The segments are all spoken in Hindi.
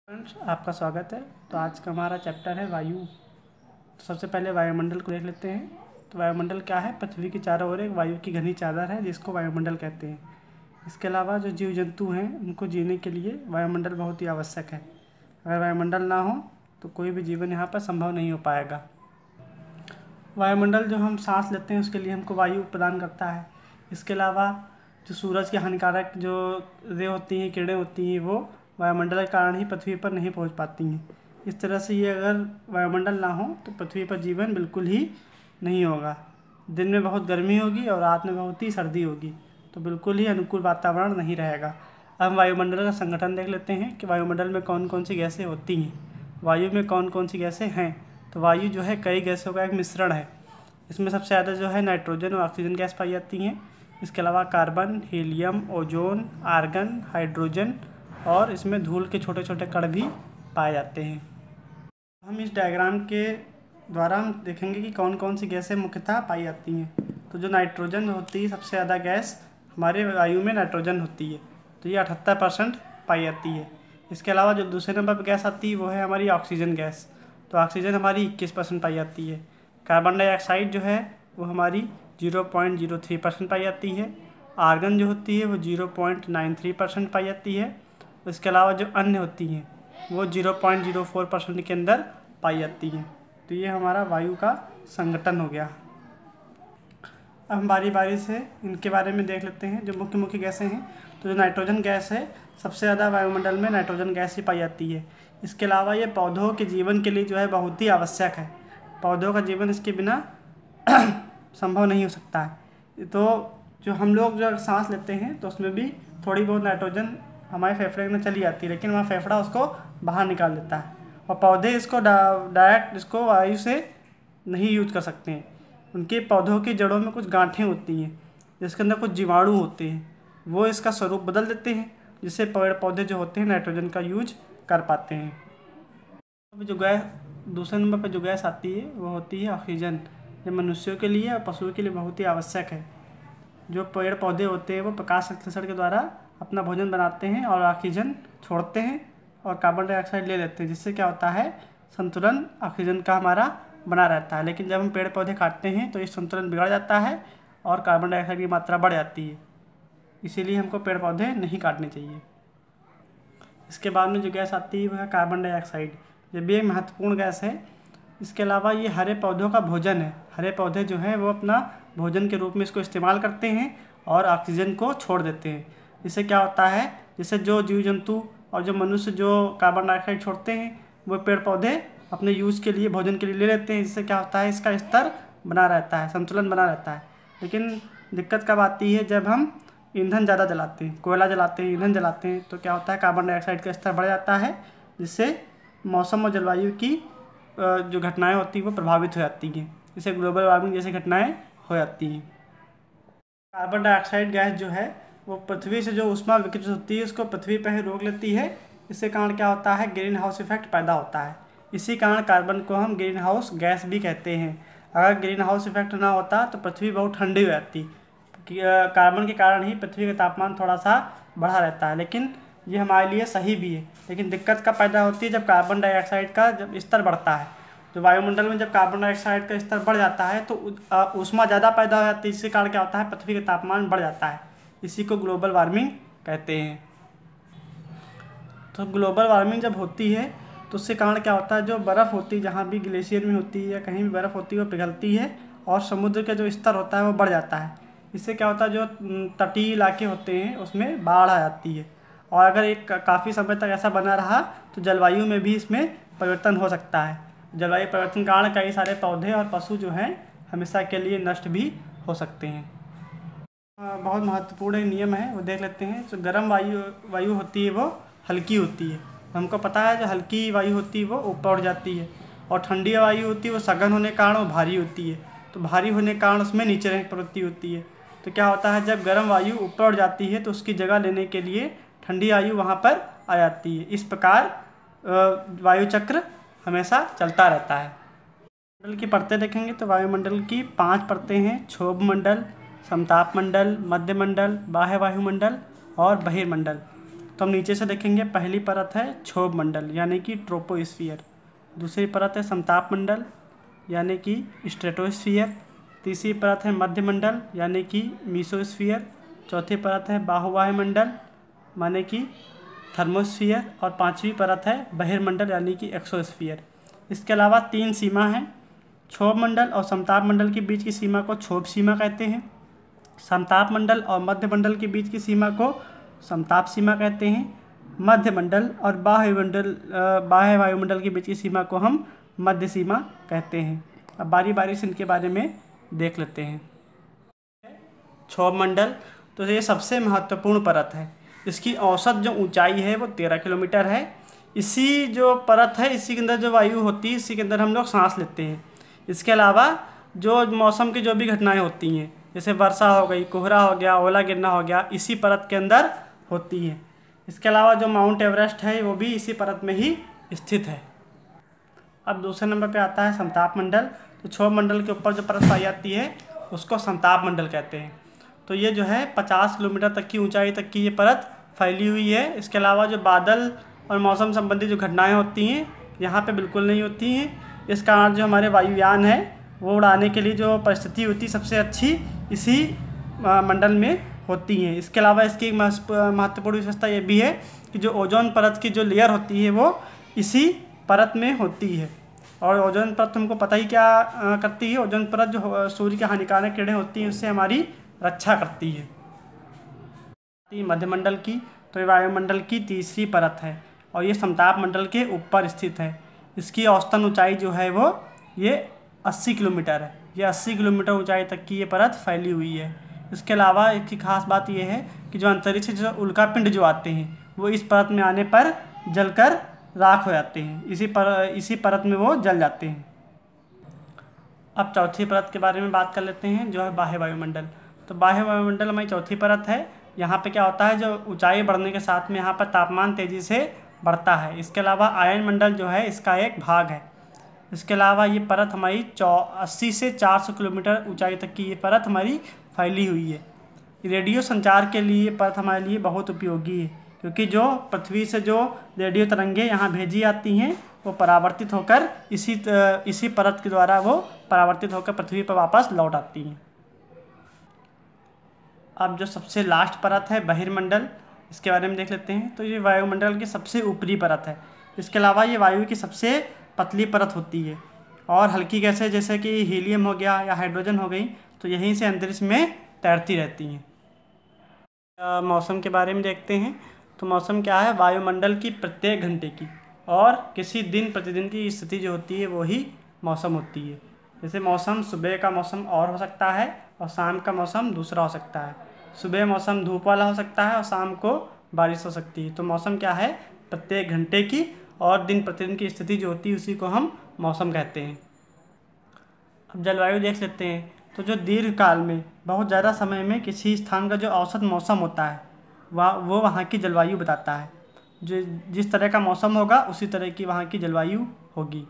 फ्रेंड्स, आपका स्वागत है। तो आज का हमारा चैप्टर है वायु। तो सबसे पहले वायुमंडल को देख लेते हैं। तो वायुमंडल क्या है? पृथ्वी के चारों ओर एक वायु की घनी चादर है जिसको वायुमंडल कहते हैं। इसके अलावा जो जीव जंतु हैं उनको जीने के लिए वायुमंडल बहुत ही आवश्यक है। अगर वायुमंडल ना हो तो कोई भी जीवन यहाँ पर संभव नहीं हो पाएगा। वायुमंडल जो हम सांस लेते हैं उसके लिए हमको वायु प्रदान करता है। इसके अलावा जो सूरज की हानिकारक जो रे होती हैं, किरणें होती हैं, वो वायुमंडल के कारण ही पृथ्वी पर नहीं पहुंच पाती हैं। इस तरह से ये अगर वायुमंडल ना हो तो पृथ्वी पर जीवन बिल्कुल ही नहीं होगा। दिन में बहुत गर्मी होगी और रात में बहुत ही सर्दी होगी, तो बिल्कुल ही अनुकूल वातावरण नहीं रहेगा। अब हम वायुमंडल का संगठन देख लेते हैं कि वायुमंडल में कौन कौन सी गैसें होती हैं, वायु में कौन कौन सी गैसें हैं। तो वायु जो है कई गैसों का एक मिश्रण है। इसमें सबसे ज़्यादा जो है नाइट्रोजन और ऑक्सीजन गैस पाई जाती हैं। इसके अलावा carbon, helium, ozone, argon, hydrogen और इसमें धूल के छोटे छोटे कण भी पाए जाते हैं। हम इस डायग्राम के द्वारा हम देखेंगे कि कौन कौन सी गैसें मुख्यतः पाई जाती हैं। तो जो नाइट्रोजन होती है, सबसे ज़्यादा गैस हमारे वायु में नाइट्रोजन होती है, तो ये 78% पाई जाती है। इसके अलावा जो दूसरे नंबर पर गैस आती है वो है हमारी ऑक्सीजन गैस। तो ऑक्सीजन हमारी 21% पाई जाती है। कार्बन डाइऑक्साइड जो है वो हमारी 0.03% पाई जाती है। आर्गन जो होती है वो 0.93% पाई जाती है। इसके अलावा जो अन्य होती हैं वो 0.04% के अंदर पाई जाती हैं। तो ये हमारा वायु का संगठन हो गया। अब हम बारी बारी से इनके बारे में देख लेते हैं जो मुख्य मुख्य गैसें हैं। तो जो नाइट्रोजन गैस है, सबसे ज़्यादा वायुमंडल में नाइट्रोजन गैस ही पाई जाती है। इसके अलावा ये पौधों के जीवन के लिए जो है बहुत ही आवश्यक है। पौधों का जीवन इसके बिना संभव नहीं हो सकता है। तो जो हम लोग जो सांस लेते हैं तो उसमें भी थोड़ी बहुत नाइट्रोजन हमारे फेफड़े में चली जाती है, लेकिन हमारा फेफड़ा उसको बाहर निकाल देता है। और पौधे इसको डायरेक्ट इसको वायु से नहीं यूज कर सकते हैं। उनके पौधों की जड़ों में कुछ गांठें होती हैं जिसके अंदर कुछ जीवाणु होते हैं, वो इसका स्वरूप बदल देते हैं, जिससे पेड़ पौधे जो होते हैं नाइट्रोजन का यूज कर पाते हैं। अब जो गैस दूसरे नंबर पर जो गैस आती है वो होती है ऑक्सीजन। ये मनुष्यों के लिए और पशुओं के लिए बहुत ही आवश्यक है। जो पेड़ पौधे होते हैं वो प्रकाश संश्लेषण के द्वारा अपना भोजन बनाते हैं और ऑक्सीजन छोड़ते हैं और कार्बन डाइऑक्साइड ले लेते हैं, जिससे क्या होता है, संतुलन ऑक्सीजन का हमारा बना रहता है। लेकिन जब हम पेड़ पौधे काटते हैं तो ये संतुलन बिगड़ जाता है और कार्बन डाइऑक्साइड की मात्रा बढ़ जाती है। इसीलिए हमको पेड़ पौधे नहीं काटने चाहिए। इसके बाद में जो गैस आती है वह है कार्बन डाइऑक्साइड। ये भी एक महत्वपूर्ण गैस है। इसके अलावा ये हरे पौधों का भोजन है। हरे पौधे जो हैं वो अपना भोजन के रूप में इसको इस्तेमाल करते हैं और ऑक्सीजन को छोड़ देते हैं। इससे क्या होता है, जिससे जो जीव जंतु और जो मनुष्य जो कार्बन डाइऑक्साइड छोड़ते हैं वो पेड़ पौधे अपने यूज़ के लिए भोजन के लिए ले लेते हैं। जिससे क्या होता है, इसका स्तर बना रहता है, संतुलन बना रहता है। लेकिन दिक्कत कब आती है, जब हम ईंधन ज़्यादा जलाते हैं, कोयला जलाते हैं, ईंधन जलाते हैं, तो क्या होता है, कार्बन डाइऑक्साइड का स्तर बढ़ जाता है, जिससे मौसम और जलवायु की जो घटनाएँ होती हैं वो प्रभावित हो जाती हैं। इससे ग्लोबल वार्मिंग जैसी घटनाएँ हो जाती हैं। कार्बन डाइऑक्साइड गैस जो है वो पृथ्वी से जो ऊष्मा विकिरित होती है उसको पृथ्वी पर ही रोक लेती है। इससे कारण क्या होता है, ग्रीन हाउस इफेक्ट पैदा होता है। इसी कारण कार्बन को हम ग्रीन हाउस गैस भी कहते हैं। अगर ग्रीन हाउस इफेक्ट ना होता तो पृथ्वी बहुत ठंडी हो जाती। कार्बन के कारण ही पृथ्वी का तापमान थोड़ा सा बढ़ा रहता है, लेकिन ये हमारे लिए सही भी है। लेकिन दिक्कत कब पैदा होती है, जब कार्बन डाइऑक्साइड का जब स्तर बढ़ता है। तो वायुमंडल में जब कार्बन डाइऑक्साइड का स्तर बढ़ जाता है तो ऊष्मा ज़्यादा पैदा हो जाती है। इसके कारण क्या होता है, पृथ्वी का तापमान बढ़ जाता है। इसी को ग्लोबल वार्मिंग कहते हैं। तो ग्लोबल वार्मिंग जब होती है तो उससे कारण क्या होता है, जो बर्फ़ होती है, जहाँ भी ग्लेशियर में होती है या कहीं भी बर्फ़ होती है वो पिघलती है और समुद्र का जो स्तर होता है वो बढ़ जाता है। इससे क्या होता है, जो तटीय इलाके होते हैं उसमें बाढ़ आ जाती है। और अगर एक काफ़ी समय तक ऐसा बना रहा तो जलवायु में भी इसमें परिवर्तन हो सकता है। जलवायु परिवर्तन के कारण कई सारे पौधे और पशु जो हैं हमेशा के लिए नष्ट भी हो सकते हैं। बहुत महत्वपूर्ण एक नियम है, वो देख लेते हैं। जो गर्म वायु होती है वो हल्की होती है। हमको पता है जो हल्की वायु होती है वो ऊपर उड़ जाती है, और ठंडी वायु होती है वो सघन होने के कारण वो भारी होती है। तो भारी होने के कारण उसमें नीचे रहने की प्रवृत्ति होती है। तो क्या होता है, जब गर्म वायु ऊपर उड़ जाती है तो उसकी जगह लेने के लिए ठंडी वायु वहाँ पर आ जाती है। इस प्रकार वायु चक्र हमेशा चलता रहता है। मंडल की परतें देखेंगे तो वायुमंडल की 5 परतें हैं। क्षोभ मंडल, समताप मंडल, मध्य मंडल, बाह्य वायुमंडल और बहिर्मंडल। तो हम नीचे से देखेंगे। पहली परत है क्षोभ मंडल यानी कि ट्रोपोस्फियर, दूसरी परत है समताप मंडल यानी कि स्ट्रेटोस्फियर, तीसरी परत है मध्य मंडल यानी कि मीसोस्फियर, चौथी परत है बाहुवायुमंडल माने कि थर्मोस्फियर, और पांचवी परत है बहिर्मंडल यानी कि एक्सोस्फियर। इसके अलावा 3 सीमा हैं। क्षोभ मंडल और समताप मंडल के बीच की सीमा को क्षोभ सीमा कहते हैं। समताप मंडल और मध्य मंडल के बीच की सीमा को समताप सीमा कहते हैं। मध्य मंडल और बाह्य वायुमंडल के बीच की सीमा को हम मध्य सीमा कहते हैं। अब बारी बारी से इनके बारे में देख लेते हैं। क्षोभ मंडल तो ये सबसे महत्वपूर्ण परत है। इसकी औसत जो ऊंचाई है वो 13 किलोमीटर है। इसी जो परत है इसी के अंदर जो वायु होती है इसी के अंदर हम लोग सांस लेते हैं। इसके अलावा जो मौसम की जो भी घटनाएं होती हैं जैसे वर्षा हो गई, कोहरा हो गया, ओला गिरना हो गया, इसी परत के अंदर होती है। इसके अलावा जो माउंट एवरेस्ट है वो भी इसी परत में ही स्थित है। अब दूसरे नंबर पे आता है समताप मंडल। तो क्षोभ मंडल के ऊपर जो परत पाई जाती है उसको समताप मंडल कहते हैं। तो ये जो है 50 किलोमीटर तक की ऊंचाई तक की ये परत फैली हुई है। इसके अलावा जो बादल और मौसम संबंधी जो घटनाएं होती हैं यहाँ पे बिल्कुल नहीं होती हैं। इस कारण जो हमारे वायुयान है वो उड़ाने के लिए जो परिस्थिति होती है सबसे अच्छी इसी मंडल में होती हैं। इसके अलावा इसकी एक महत्वपूर्ण विशेषता ये भी है कि जो ओजोन परत की जो लेयर होती है वो इसी परत में होती है। और ओजोन परत हमको पता ही क्या करती है। ओजोन परत जो सूर्य की हानिकारक किरणें होती हैं उससे हमारी रक्षा करती है। मध्यमंडल की तो ये वायुमंडल की तीसरी परत है और ये समताप मंडल के ऊपर स्थित है। इसकी औसतन ऊंचाई जो है वो ये 80 किलोमीटर है। ये 80 किलोमीटर ऊंचाई तक की ये परत फैली हुई है। इसके अलावा इसकी खास बात ये है कि जो अंतरिक्ष से जो उल्कापिंड जो आते हैं वो इस परत में आने पर जलकर राख हो जाते हैं। इसी परत में वो जल जाते हैं। अब चौथी परत के बारे में बात कर लेते हैं जो है बाह्य वायुमंडल। तो बाह्य वायुमंडल हमारी चौथी परत है। यहाँ पे क्या होता है जो ऊंचाई बढ़ने के साथ में यहाँ पर तापमान तेज़ी से बढ़ता है। इसके अलावा आयन मंडल जो है इसका एक भाग है। इसके अलावा ये परत हमारी 80 से 400 किलोमीटर ऊंचाई तक की ये परत हमारी फैली हुई है। रेडियो संचार के लिए ये परत हमारे लिए बहुत उपयोगी है क्योंकि जो पृथ्वी से जो रेडियो तरंगें यहाँ भेजी जाती हैं वो परावर्तित होकर इसी परत के द्वारा वो परावर्तित होकर पृथ्वी पर वापस लौट आती हैं। अब जो सबसे लास्ट परत है बहिर्मंडल, इसके बारे में देख लेते हैं। तो ये वायुमंडल की सबसे ऊपरी परत है। इसके अलावा ये वायु की सबसे पतली परत होती है और हल्की गैसें जैसे कि हीलियम हो गया या हाइड्रोजन हो गई तो यहीं से अंतरिक्ष में तैरती रहती हैं। मौसम के बारे में देखते हैं। तो मौसम क्या है, वायुमंडल की प्रत्येक घंटे की और किसी दिन प्रतिदिन की स्थिति जो होती है वो ही मौसम होती है। जैसे मौसम सुबह का मौसम और हो सकता है और शाम का मौसम दूसरा हो सकता है। सुबह मौसम धूप वाला हो सकता है और शाम को बारिश हो सकती है। तो मौसम क्या है, प्रत्येक घंटे की और दिन प्रतिदिन की स्थिति जो होती है उसी को हम मौसम कहते हैं। अब जलवायु देख लेते हैं। तो जो दीर्घकाल में बहुत ज़्यादा समय में किसी स्थान का जो औसत मौसम होता है वो वहाँ की जलवायु बताता है। जो जिस तरह का मौसम होगा उसी तरह की वहाँ की जलवायु होगी।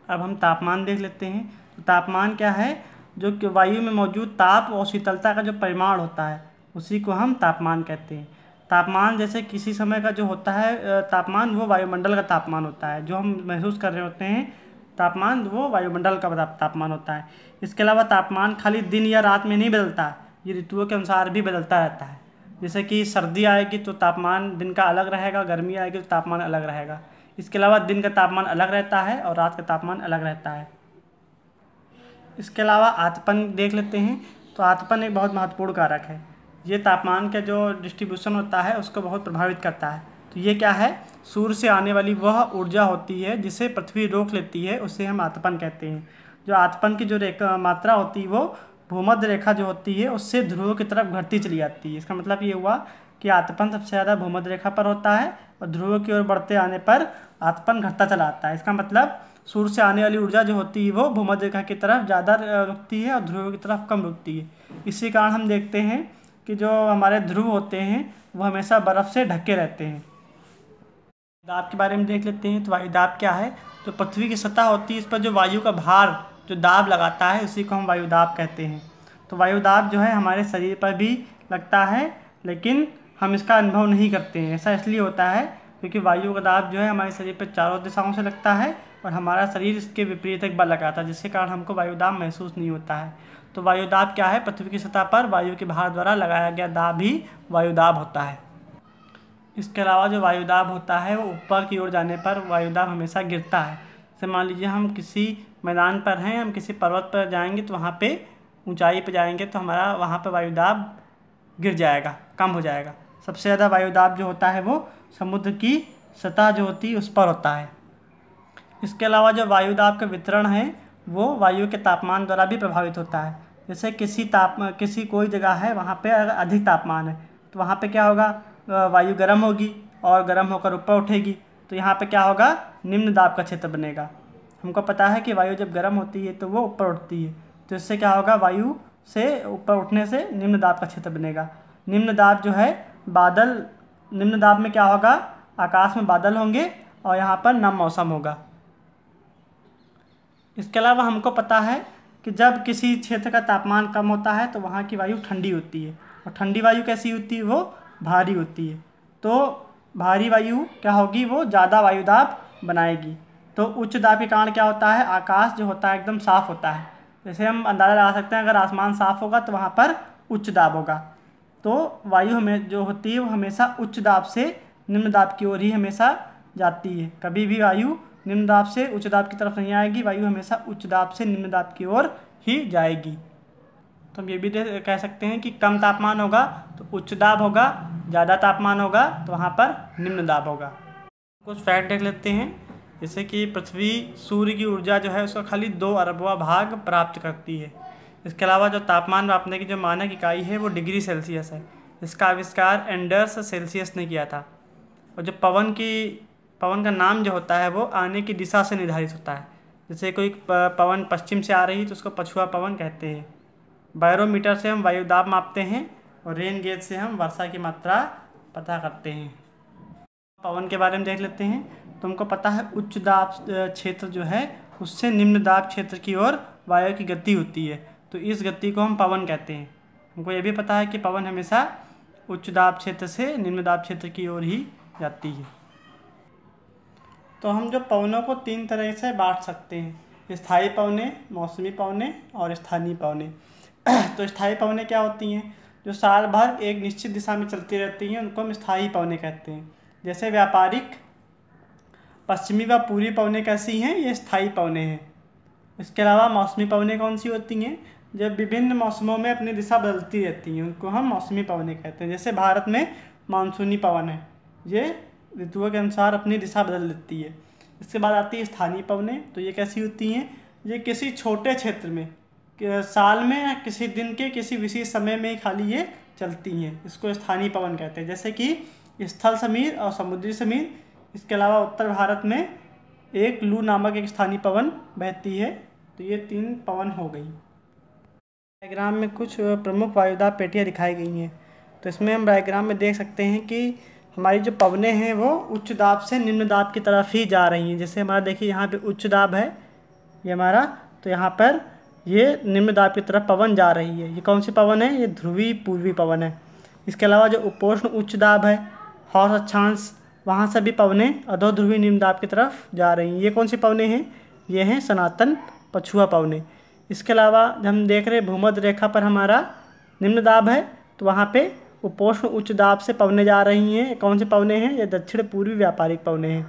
अब हम तापमान देख लेते हैं। तो तापमान क्या है, जो कि वायु में मौजूद ताप और शीतलता का जो परिमाण होता है उसी को हम तापमान कहते हैं। तापमान जैसे किसी समय का जो होता है तापमान वो वायुमंडल का तापमान होता है। जो हम महसूस कर रहे होते हैं तापमान वो वायुमंडल का तापमान होता है। इसके अलावा तापमान खाली दिन या रात में नहीं बदलता, ये ऋतुओं के अनुसार भी बदलता रहता है। जैसे कि सर्दी आएगी तो तापमान दिन का अलग रहेगा, गर्मी आएगी तो तापमान अलग रहेगा। इसके अलावा दिन का तापमान अलग रहता है और रात का तापमान अलग रहता है। इसके अलावा आतपन देख लेते हैं। तो आतपन एक बहुत महत्वपूर्ण कारक है। ये तापमान का जो डिस्ट्रीब्यूशन होता है उसको बहुत प्रभावित करता है। तो ये क्या है, सूर्य से आने वाली वह ऊर्जा होती है जिसे पृथ्वी रोक लेती है, उसे हम आतपन कहते हैं। जो आतपन की जो मात्रा होती है वो भूमध्य रेखा जो होती है उससे ध्रुवों की तरफ घटती चली जाती है। इसका मतलब ये हुआ कि आतपन सबसे ज़्यादा भूमध्य रेखा पर होता है और ध्रुवों की ओर बढ़ते आने पर आतपन घटता चला आता है। इसका मतलब सूर्य से आने वाली ऊर्जा जो होती है वो भूमध्य रेखा की तरफ ज़्यादा रुकती है और ध्रुवों की तरफ कम रुकती है। इसी कारण हम देखते हैं कि जो हमारे ध्रुव होते हैं वो हमेशा बर्फ़ से ढके रहते हैं। दाब के बारे में देख लेते हैं। तो वायुदाब क्या है, तो पृथ्वी की सतह होती है इस पर जो वायु का भार जो दाब लगाता है उसी को हम वायुदाब कहते हैं। तो वायुदाब जो है हमारे शरीर पर भी लगता है लेकिन हम इसका अनुभव नहीं करते हैं। ऐसा इसलिए होता है क्योंकि वायु का दाब जो है हमारे शरीर पर चारों दिशाओं से लगता है और हमारा शरीर इसके विपरीत एक बल लगाता है, जिसके कारण हमको वायुदाब महसूस नहीं होता है। तो वायुदाब क्या है? पृथ्वी की सतह पर वायु के भार द्वारा लगाया गया दाब ही वायुदाब होता है। इसके अलावा जो वायुदाब होता है वो ऊपर की ओर जाने पर वायुदाब हमेशा गिरता है। जैसे मान लीजिए हम किसी मैदान पर हैं, हम किसी पर्वत पर जाएंगे तो वहाँ पे ऊंचाई पर जाएंगे तो हमारा वहाँ पर वायुदाब गिर जाएगा, कम हो जाएगा। सबसे ज़्यादा वायुदाब जो होता है वो समुद्र की सतह जो होती है उस पर होता है। इसके अलावा जो वायुदाब का वितरण है वो वायु के तापमान द्वारा भी प्रभावित होता है। जैसे किसी कोई जगह है, वहाँ पे अगर अधिक तापमान है तो वहाँ पे क्या होगा, वायु गर्म होगी और गर्म होकर ऊपर उठेगी, तो यहाँ पे क्या होगा, निम्न दाब का क्षेत्र बनेगा। हमको पता है कि वायु जब गर्म होती है तो वो ऊपर उठती है, तो इससे क्या होगा, वायु से ऊपर उठने से निम्न दाब का क्षेत्र बनेगा। निम्न दाब जो है बादल, निम्न दाब में क्या होगा, आकाश में बादल होंगे और यहाँ पर नम मौसम होगा। इसके अलावा हमको पता है कि जब किसी क्षेत्र का तापमान कम होता है तो वहाँ की वायु ठंडी होती है, और ठंडी वायु कैसी होती है, वो भारी होती है। तो भारी वायु क्या होगी, वो ज़्यादा वायुदाब बनाएगी। तो उच्च दाब के कारण क्या होता है, आकाश जो होता है एकदम साफ़ होता है। जैसे हम अंदाज़ा लगा सकते हैं, अगर आसमान साफ़ होगा तो वहाँ पर उच्च दाब होगा। तो वायु हमें जो होती है वो हमेशा उच्च दाब से निम्न दाब की ओर ही हमेशा जाती है। कभी भी वायु निम्न दाब से उच्च दाब की तरफ नहीं आएगी, वायु हमेशा उच्च दाब से निम्न दाब की ओर ही जाएगी। तो हम ये भी कह सकते हैं कि कम तापमान होगा तो उच्च दाब होगा, ज़्यादा तापमान होगा तो वहाँ पर निम्न दाब होगा। कुछ फैक्ट देख लेते हैं। जैसे कि पृथ्वी सूर्य की ऊर्जा जो है उसका खाली 2 अरबवां भाग प्राप्त करती है। इसके अलावा जो तापमान मापने की जो मानक इकाई है वो डिग्री सेल्सियस है। इसका आविष्कार एंडर्स सेल्सियस ने किया था। और जो पवन का नाम जो होता है वो आने की दिशा से निर्धारित होता है। जैसे कोई पवन पश्चिम से आ रही है तो उसको पछुआ पवन कहते हैं। बैरोमीटर से हम वायुदाब मापते हैं और रेन गेज से हम वर्षा की मात्रा पता करते हैं। पवन के बारे में देख लेते हैं। तो हमको पता है उच्च दाब क्षेत्र जो है उससे निम्न दाब क्षेत्र की ओर वायु की गति होती है, तो इस गति को हम पवन कहते हैं। हमको ये भी पता है कि पवन हमेशा उच्च दाब क्षेत्र से निम्न दाब क्षेत्र की ओर ही जाती है। तो हम जो पवनों को 3 तरह से बांट सकते हैं, स्थायी पवनें, मौसमी पवनें और स्थानीय पवनें। तो स्थायी पवनें क्या होती हैं, जो साल भर एक निश्चित दिशा में चलती रहती हैं, उनको हम स्थायी पवनें कहते हैं। जैसे व्यापारिक पश्चिमी व पूर्वी पवनें कैसी हैं, ये स्थायी पवनें हैं। इसके अलावा मौसमी पवनें कौन सी होती हैं, जब विभिन्न मौसमों में अपनी दिशा बदलती रहती हैं, उनको हम मौसमी पवनें कहते हैं। जैसे भारत में मानसूनी पवन है, ये ऋतुओं के अनुसार अपनी दिशा बदल लेती है। इसके बाद आती है स्थानीय पवनें। तो ये कैसी होती हैं, ये किसी छोटे क्षेत्र में साल में या किसी दिन के किसी विशेष समय में ही खाली ये चलती हैं, इसको स्थानीय पवन कहते हैं। जैसे कि स्थल समीर और समुद्री समीर। इसके अलावा उत्तर भारत में एक लू नामक एक स्थानीय पवन बहती है। तो ये 3 पवन हो गई। डायग्राम में कुछ प्रमुख वायुदाब पेटियाँ दिखाई गई हैं। तो इसमें हम डायग्राम में देख सकते हैं कि हमारी जो पवनें हैं वो उच्च दाब से निम्न दाब की तरफ ही जा रही हैं। जैसे हमारा देखिए यहाँ पे उच्च दाब है ये हमारा, तो यहाँ पर ये निम्न दाब की तरफ पवन जा रही है। ये कौन सी पवन है, ये ध्रुवी पूर्वी पवन है। इसके अलावा जो उपोष्ण उच्च दाब है, हौस अक्षांश, वहाँ से भी पवनें अधो ध्रुवी निम्न दाब की तरफ जा रही हैं। ये कौन सी पवनें हैं, ये हैं सनातन पछुआ पवनें। इसके अलावा जब हम देख रहे हैं भूमध्य रेखा पर हमारा निम्न दाब है, तो वहाँ पे उपोष्ण उच्च दाब से पवनें जा रही हैं। कौन सी पवनें हैं, ये दक्षिण पूर्वी व्यापारिक पवनें हैं।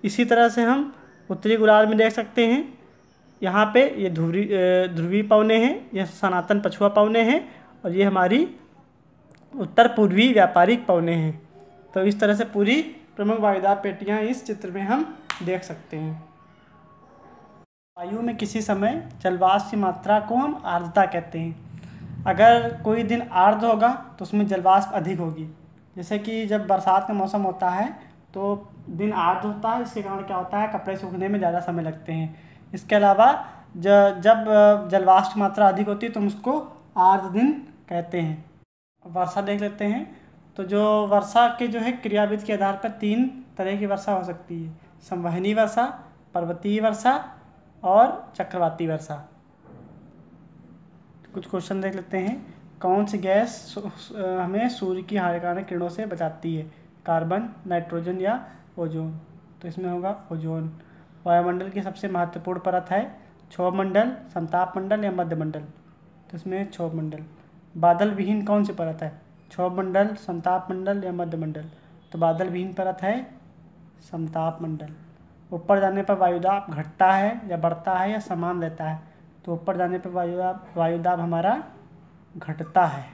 इसी तरह से हम उत्तरी गोलार्ध में देख सकते हैं, यहाँ पे ये ध्रुवी पवनें हैं, ये सनातन पछुआ पवनें हैं, और ये हमारी उत्तर पूर्वी व्यापारिक पवनें हैं। तो इस तरह से पूरी प्रमुख वायुदाब पेटियाँ इस चित्र में हम देख सकते हैं। वायु में किसी समय जलवाष्प की मात्रा को हम आर्द्रता कहते हैं। अगर कोई दिन आर्द्र होगा तो उसमें जलवाष्प अधिक होगी। जैसे कि जब बरसात का मौसम होता है तो दिन आर्द्र होता है, इसके कारण क्या होता है, कपड़े सूखने में ज़्यादा समय लगते हैं। इसके अलावा जब जलवाष्प की मात्रा अधिक होती है तो हम उसको आर्द्र दिन कहते हैं। वर्षा देख लेते हैं। तो जो वर्षा के जो है क्रियाविधि के आधार पर 3 तरह की वर्षा हो सकती है, संवहनी वर्षा, पर्वतीय वर्षा और चक्रवाती वर्षा। कुछ क्वेश्चन देख लेते हैं। कौन सी गैस हमें सूर्य की हानिकारक किरणों से बचाती है? कार्बन, नाइट्रोजन या ओजोन? तो इसमें होगा ओजोन। वायुमंडल की सबसे महत्वपूर्ण परत है क्षोभ मंडल, समताप मंडल या मध्य मंडल? तो इसमें है क्षोभ मंडल। बादल विहीन कौन सी परत है? क्षोभ मंडल, समताप मंडल या मध्य मंडल? तो बादल विहीन परत है समताप मंडल। ऊपर जाने पर वायुदाब घटता है या बढ़ता है या समान रहता है? तो ऊपर जाने पर वायुदाब हमारा घटता है।